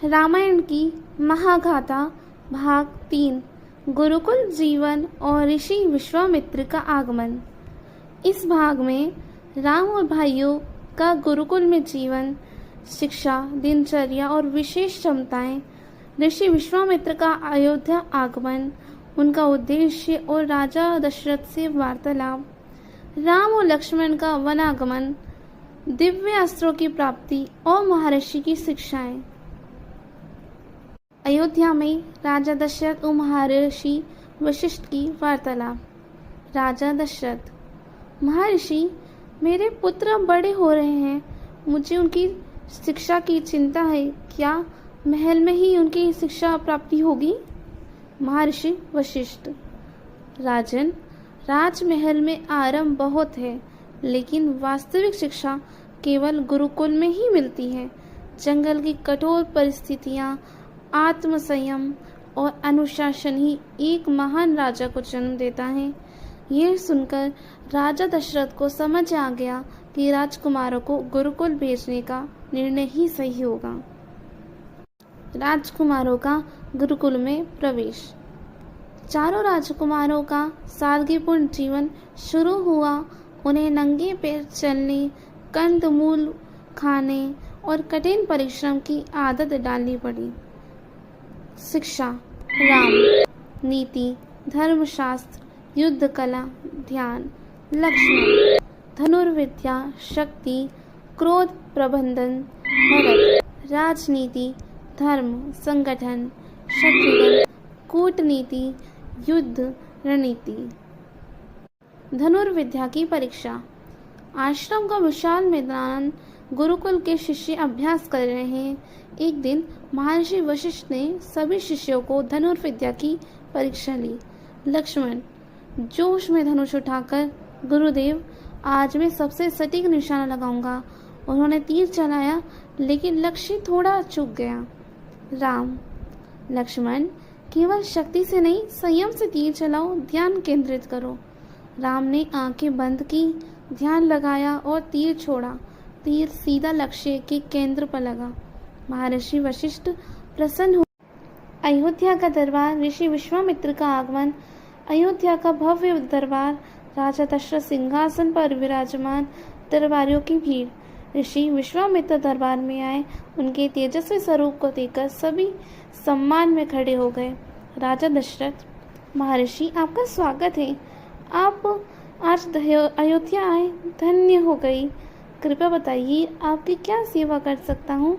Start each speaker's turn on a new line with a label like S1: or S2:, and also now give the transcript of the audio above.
S1: रामायण की महागाथा भाग 3 गुरुकुल जीवन और ऋषि विश्वामित्र का आगमन। इस भाग में राम और भाइयों का गुरुकुल में जीवन, शिक्षा, दिनचर्या और विशेष क्षमताएं, ऋषि विश्वामित्र का अयोध्या आगमन, उनका उद्देश्य और राजा दशरथ से वार्तालाप, राम और लक्ष्मण का वनागमन, दिव्य अस्त्रों की प्राप्ति और महर्षि की शिक्षाएं। अयोध्या में राजा दशरथ और महर्षि वशिष्ठ की वार्तालाप। राजा दशरथ: महर्षि, मेरे पुत्र अब बड़े हो रहे हैं, मुझे उनकी शिक्षा की चिंता है। क्या महल में ही उनकी शिक्षा प्राप्ति होगी? महर्षि वशिष्ठ: राजन, राजमहल में आराम बहुत है, लेकिन वास्तविक शिक्षा केवल गुरुकुल में ही मिलती है। जंगल की कठोर परिस्थितियां, आत्मसंयम और अनुशासन ही एक महान राजा को जन्म देता है। यह सुनकर राजा दशरथ को समझ आ गया कि राजकुमारों को गुरुकुल भेजने का निर्णय ही सही होगा। राजकुमारों का गुरुकुल में प्रवेश। चारों राजकुमारों का सादगीपूर्ण जीवन शुरू हुआ। उन्हें नंगे पैर चलने, कंदमूल खाने और कठिन परिश्रम की आदत डालनी पड़ी। शिक्षा: राम, नीति, धर्मशास्त्र, युद्ध कला, ध्यान। लक्ष्मण, धनुर्विद्या, शक्ति, क्रोध प्रबंधन, भरत, राजनीति, धर्म, संगठन, शत्रुघ्न, कूटनीति, युद्ध, रणनीति। धनुर्विद्या की परीक्षा। आश्रम का विशाल मैदान, गुरुकुल के शिष्य अभ्यास कर रहे हैं। एक दिन महर्षि वशिष्ठ ने सभी शिष्यों को धनुर्विद्या की परीक्षा ली। लक्ष्मण जोश में धनुष उठाकर: गुरुदेव, आज मैं सबसे सटीक निशाना लगाऊंगा। उन्होंने तीर चलाया, लेकिन लक्ष्य थोड़ा चूक गया। राम: लक्ष्मण, केवल शक्ति से नहीं, संयम से तीर चलाओ, ध्यान केंद्रित करो। राम ने आंखें बंद की, ध्यान लगाया और तीर छोड़ा। तीर सीधा लक्ष्य के केंद्र पर लगा। महर्षि वशिष्ठ प्रसन्न हुए। अयोध्या का दरबार, ऋषि विश्वामित्र का आगमन। अयोध्या का भव्य दरबार, राजा दशरथ सिंहासन पर विराजमान, दरबारियों की भीड़। ऋषि विश्वामित्र दरबार में आए। उनके तेजस्वी स्वरूप को देखकर सभी सम्मान में खड़े हो गए। राजा दशरथ: महर्षि, आपका स्वागत है। आप आज अयोध्या आए, धन्य हो गई। कृपया बताइए, आपकी क्या सेवा कर सकता हूँ?